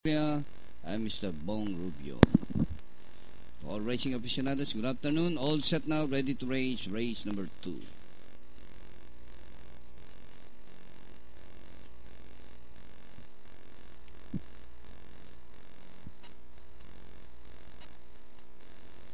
I'm Mr. Bong Rubio. To all racing aficionados, good afternoon. All set now, ready to race. Race number 2.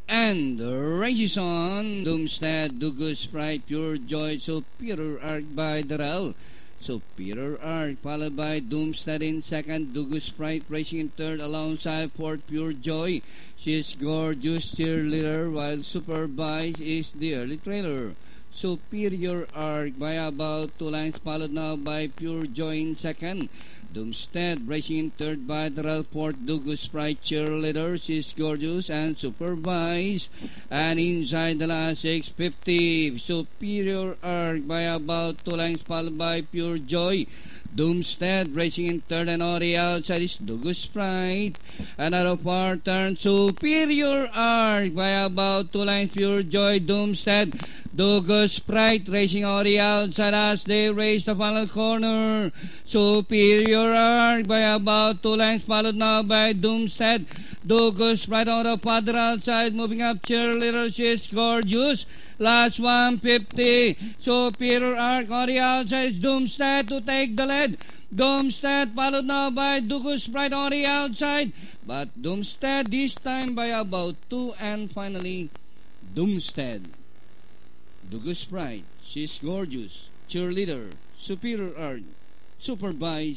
And the race is on. Doomstead, Dugus, Sprite, Pure Joy, Superior Arc by Daryl. Superior Arc, followed by Doomstead in second, Dugus Sprite racing in third alongside fourth, Pure Joy. She is gorgeous cheerleader, while Supervise is the early trailer. Superior Arc by about 2 lengths, followed now by Pure Joy in second. Doomstead racing in third by Daryl, fourth, Dugus Sprite cheerleader, she's gorgeous and Supervise. And inside the last 650, Superior Arc by about 2 lengths, followed by Pure Joy. Doomstead racing in third, and on the outside is Dugus Sprite. And out of our turn, Superior Arc by about 2 lengths, Pure Joy, Doomstead, Dugus Sprite racing on the outside as they race the final corner. Superior Arc by about 2 lengths, followed now by Doomstead. Dugus Sprite on the further outside, moving up cheerleader, she's gorgeous. Last 150, Superior Arc on the outside, Doomstead to take the lead. Doomstead followed now by Dugus Sprite on the outside, but Doomstead this time by about 2, and finally Doomstead. Dugus Sprite, she's gorgeous, cheerleader, Superior Arc, Supervise.